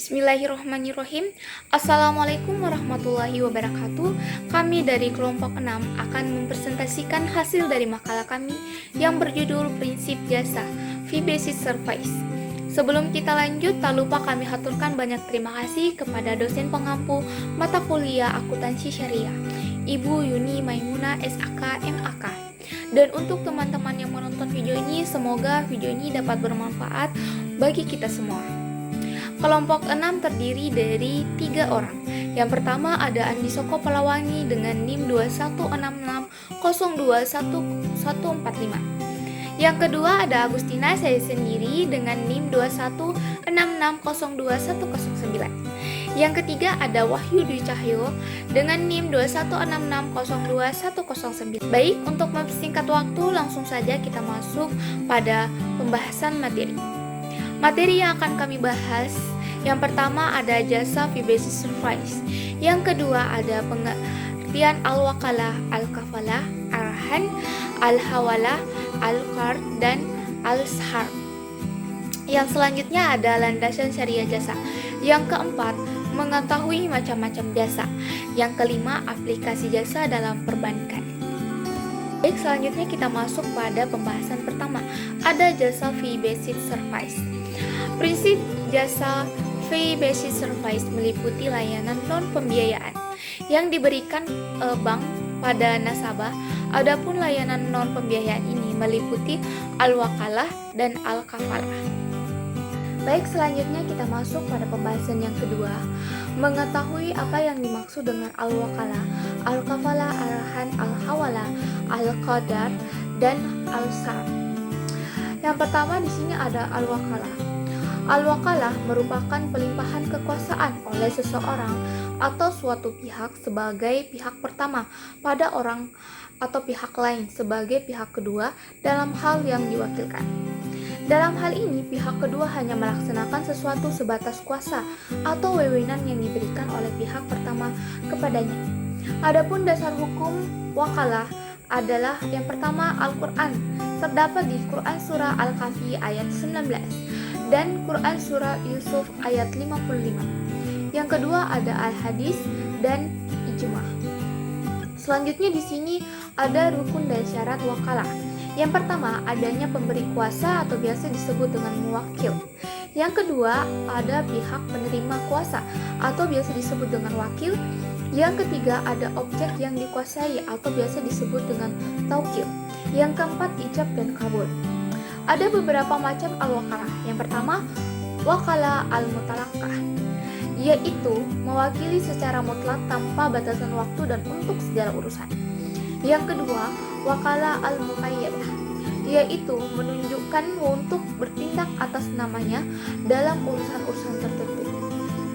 Bismillahirrahmanirrahim. Assalamualaikum warahmatullahi wabarakatuh. Kami dari kelompok 6 akan mempresentasikan hasil dari makalah kami yang berjudul Prinsip Jasa Fee Basis Service. Sebelum kita lanjut, tak lupa kami haturkan banyak terima kasih kepada dosen pengampu mata kuliah akuntansi syariah, Ibu Yuni Maimuna SAK MAK. Dan untuk teman-teman yang menonton video ini, semoga video ini dapat bermanfaat bagi kita semua. Kelompok 6 terdiri dari 3 orang. Yang pertama ada Andi Soko Palawangi dengan NIM 2166021145. Yang kedua ada Agustina saya sendiri dengan NIM 2166021109. Yang ketiga ada Wahyu Dwi Cahyo dengan NIM 2166021109. Baik, untuk mempersingkat waktu, langsung saja kita masuk pada pembahasan materi. Materi yang akan kami bahas, yang pertama ada jasa fee basis service. Yang kedua ada pengertian al-wakalah, al-kafalah, arahan, al-hawalah, al-qard, dan al-sahar. Yang selanjutnya ada landasan syariah jasa. Yang keempat, mengetahui macam-macam jasa. Yang kelima, aplikasi jasa dalam perbankan. Baik, selanjutnya kita masuk pada pembahasan pertama. Ada jasa fee basis service. Prinsip jasa fee basis service meliputi layanan non-pembiayaan yang diberikan bank pada nasabah. Adapun layanan non-pembiayaan ini meliputi al-wakalah dan al-kafalah. Baik, selanjutnya kita masuk pada pembahasan yang kedua. Mengetahui apa yang dimaksud dengan al-wakalah, al-kafalah, arahan, al-hawalah, al-qadar, dan al-sar. Yang pertama di sini ada al-wakalah. Al-wakalah merupakan pelimpahan kekuasaan oleh seseorang atau suatu pihak sebagai pihak pertama pada orang atau pihak lain sebagai pihak kedua dalam hal yang diwakilkan. Dalam hal ini, pihak kedua hanya melaksanakan sesuatu sebatas kuasa atau wewenang yang diberikan oleh pihak pertama kepadanya. Adapun dasar hukum wakalah adalah yang pertama Al-Quran, terdapat di Quran Surah Al-Kahfi ayat 19 dan Quran Surah Yusuf ayat 55. Yang kedua ada Al-Hadis dan Ijma. Selanjutnya di sini ada rukun dan syarat wakalah. Yang pertama adanya pemberi kuasa atau biasa disebut dengan muwakil. Yang kedua ada pihak penerima kuasa atau biasa disebut dengan wakil. Yang ketiga ada objek yang dikuasai atau biasa disebut dengan taukil. Yang keempat ijab dan kabul. Ada beberapa macam al-wakalah. Yang pertama, wakalah al-mutalakah, yaitu mewakili secara mutlak tanpa batasan waktu dan untuk segala urusan. Yang kedua, wakalah al-muqayyadah, yaitu menunjukkan untuk bertindak atas namanya dalam urusan-urusan tertentu.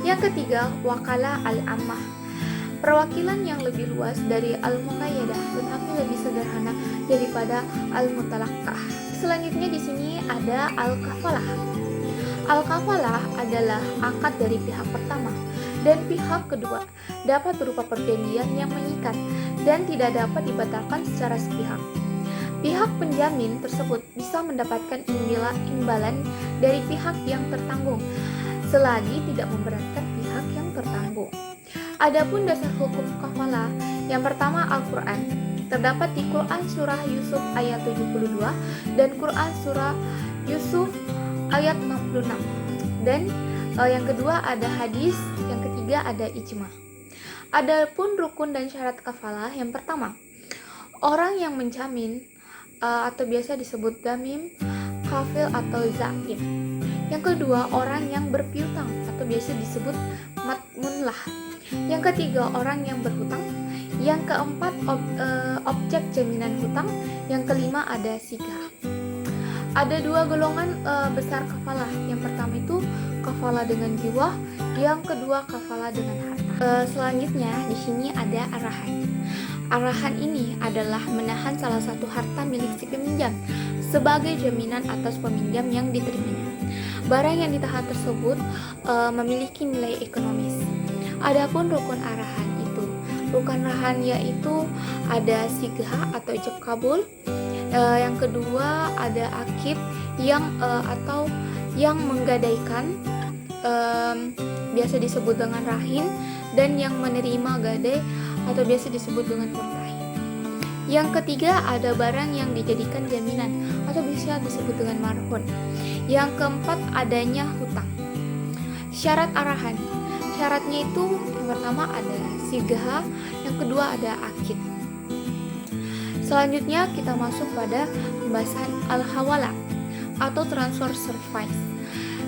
Yang ketiga, wakalah al-ammah, perwakilan yang lebih luas dari al-muqayyadah tetapi lebih sederhana daripada al-mutalakah. Selanjutnya di sini ada al-kafalah. Al-kafalah adalah akad dari pihak pertama dan pihak kedua, dapat berupa perjanjian yang mengikat dan tidak dapat dibatalkan secara sepihak. Pihak penjamin tersebut bisa mendapatkan imbalan dari pihak yang tertanggung selagi tidak memberatkan pihak yang tertanggung. Adapun dasar hukum kafalah, yang pertama Al-Quran, terdapat di Quran Surah Yusuf ayat 72 dan Quran Surah Yusuf ayat 66. Dan yang kedua ada hadis, yang ketiga ada ijma. Adapun rukun dan syarat kafalah, yang pertama orang yang menjamin atau biasa disebut damim, kafil atau zaim. Yang kedua orang yang berpiutang atau biasa disebut matmunlah. Yang ketiga orang yang berhutang. Yang keempat objek jaminan hutang. Yang kelima ada sigah. Ada dua golongan besar kafalah. Yang pertama itu kafalah dengan jiwa, yang kedua kafalah dengan harta. Selanjutnya di sini ada arahan. Arahan ini adalah menahan salah satu harta milik si peminjam sebagai jaminan atas peminjam yang diterimanya. Barang yang ditahan tersebut memiliki nilai ekonomis. Adapun rukun arahan itu, rukun arahan yaitu ada sigha atau ijab kabul. Yang kedua ada akid yang atau yang menggadaikan biasa disebut dengan rahin, dan yang menerima gade atau biasa disebut dengan murtahin. Yang ketiga ada barang yang dijadikan jaminan atau bisa disebut dengan marhun. Yang keempat adanya hutang. Syarat arahan. Syaratnya itu yang pertama ada sigha, yang kedua ada akid. Selanjutnya kita masuk pada pembahasan al-hawala atau transfer service.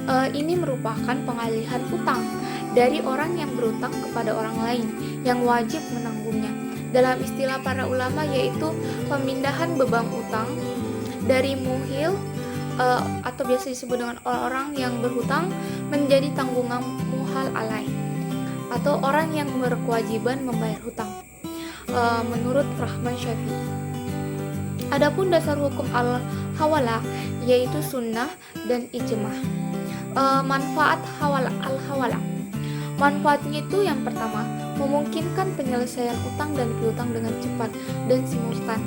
Ini merupakan pengalihan utang dari orang yang berutang kepada orang lain yang wajib menanggungnya. Dalam istilah para ulama yaitu pemindahan beban utang dari muhil atau biasa disebut dengan orang yang berhutang menjadi tanggungan muhal alai atau orang yang berkewajiban membayar hutang menurut Rahman Syafi'i. Adapun dasar hukum al-hawala yaitu sunnah dan ijma'. Manfaat al-hawala. Manfaatnya itu yang pertama, memungkinkan penyelesaian utang dan piutang dengan cepat dan simultan.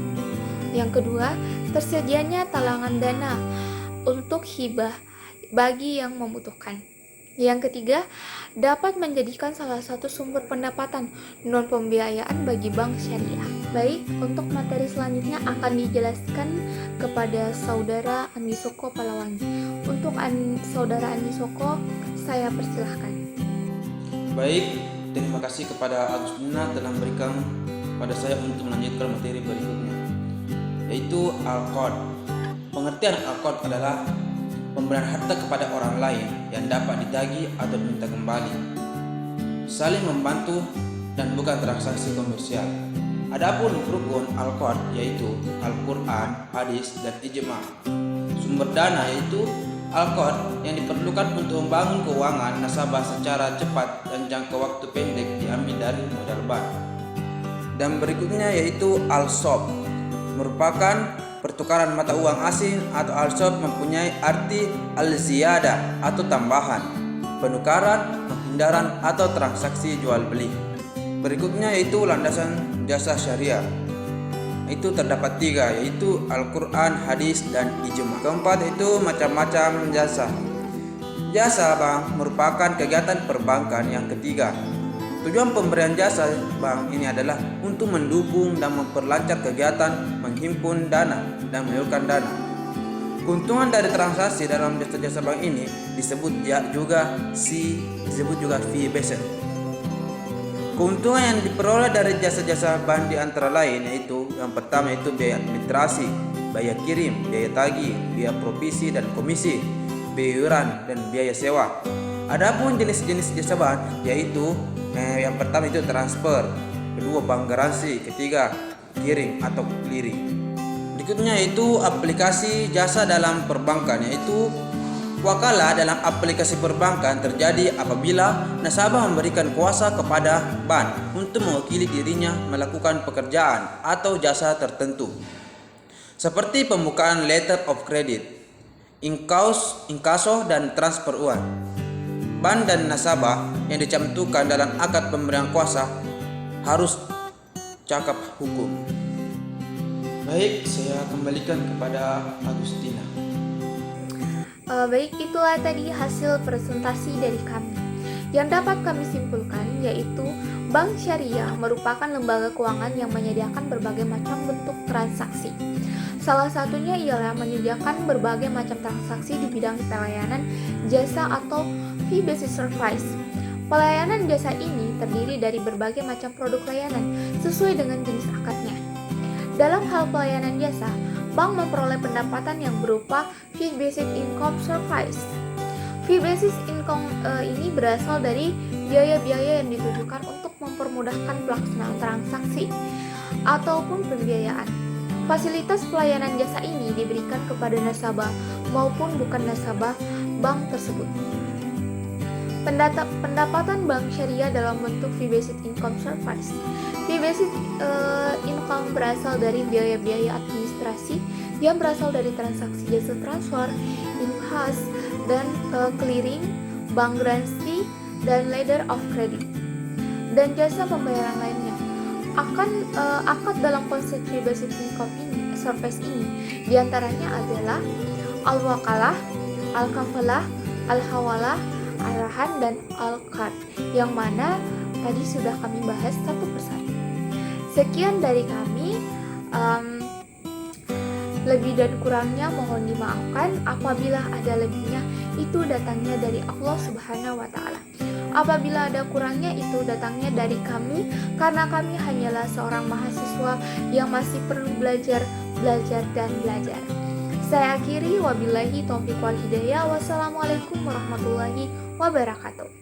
Yang kedua, tersedianya talangan dana untuk hibah bagi yang membutuhkan. Yang ketiga, dapat menjadikan salah satu sumber pendapatan non pembiayaan bagi bank syariah. Baik, untuk materi selanjutnya akan dijelaskan kepada saudara Andi Soko Palawangi. Untuk saudara Andi Soko, saya persilahkan. Baik, terima kasih kepada Agustina telah memberikan pada saya untuk melanjutkan materi berikutnya, yaitu al-qard. Pengertian al-qard adalah pemberian harta kepada orang lain yang dapat ditagih atau diminta kembali, saling membantu dan bukan transaksi komersial. Adapun rukun al-qard yaitu Al-Quran, hadis, dan ijma'. Sumber dana yaitu al-qard yang diperlukan untuk membangun keuangan nasabah secara cepat dan jangka waktu pendek diambil dari modal bank. Dan berikutnya yaitu al-sob, merupakan pertukaran mata uang asing atau al-sob mempunyai arti al-ziyadah atau tambahan, penukaran, penghindaran atau transaksi jual beli. Berikutnya yaitu landasan jasa syariah. Itu terdapat 3 yaitu Al-Quran, hadis, dan ijma'. Keempat itu macam-macam jasa. Jasa bank merupakan kegiatan perbankan yang ketiga. Tujuan pemberian jasa bank ini adalah untuk mendukung dan memperlancar kegiatan menghimpun dana dan menyalurkan dana. Keuntungan dari transaksi dalam jasa-jasa bank ini disebut juga fee based. Keuntungan yang diperoleh dari jasa-jasa bank di antara lain yaitu yang pertama itu biaya administrasi, biaya kirim, biaya tagih, biaya provisi dan komisi, biaya iuran dan biaya sewa. Adapun jenis-jenis jasa bank yaitu yang pertama itu transfer, kedua bank garansi, ketiga kirim atau clearing. Berikutnya yaitu aplikasi jasa dalam perbankan, yaitu wakalah dalam aplikasi perbankan terjadi apabila nasabah memberikan kuasa kepada bank untuk mewakili dirinya melakukan pekerjaan atau jasa tertentu, seperti pembukaan letter of credit, inkaso dan transfer uang. Bank dan nasabah yang dicantumkan dalam akad pemberian kuasa harus cakap hukum. Baik, saya kembalikan kepada Agustina. Baik, itulah tadi hasil presentasi dari kami. Yang dapat kami simpulkan yaitu bank syariah merupakan lembaga keuangan yang menyediakan berbagai macam bentuk transaksi. Salah satunya ialah menyediakan berbagai macam transaksi di bidang pelayanan jasa atau fee-based service. Pelayanan jasa ini terdiri dari berbagai macam produk layanan sesuai dengan jenis akadnya. Dalam hal pelayanan jasa, bank memperoleh pendapatan yang berupa fee-based income service. Fee-based income ini berasal dari biaya-biaya yang ditujukan untuk mempermudahkan pelaksanaan transaksi ataupun pembiayaan. Fasilitas pelayanan jasa ini diberikan kepada nasabah maupun bukan nasabah bank tersebut. Pendapatan bank syariah dalam bentuk fee-based income service. Fee-based income berasal dari biaya-biaya administrasi yang berasal dari transaksi jasa transfer, inkas, dan clearing, bank garansi, dan letter of credit, dan jasa pembayaran lainnya. Akad dalam konsep fee-based income ini, service ini, diantaranya adalah al-wakalah, al-kafalah, al-hawalah, arahan, dan al-qad, yang mana tadi sudah kami bahas satu persatu. Sekian dari kami. Lebih dan kurangnya mohon dimaafkan. Apabila ada lebihnya, itu datangnya dari Allah Subhanahu wa Ta'ala. Apabila ada kurangnya, itu datangnya dari kami, karena kami hanyalah seorang mahasiswa yang masih perlu belajar dan belajar. Saya akhiri, wabillahi taufiq wal hidayah. Wassalamualaikum warahmatullahi wabarakatuh.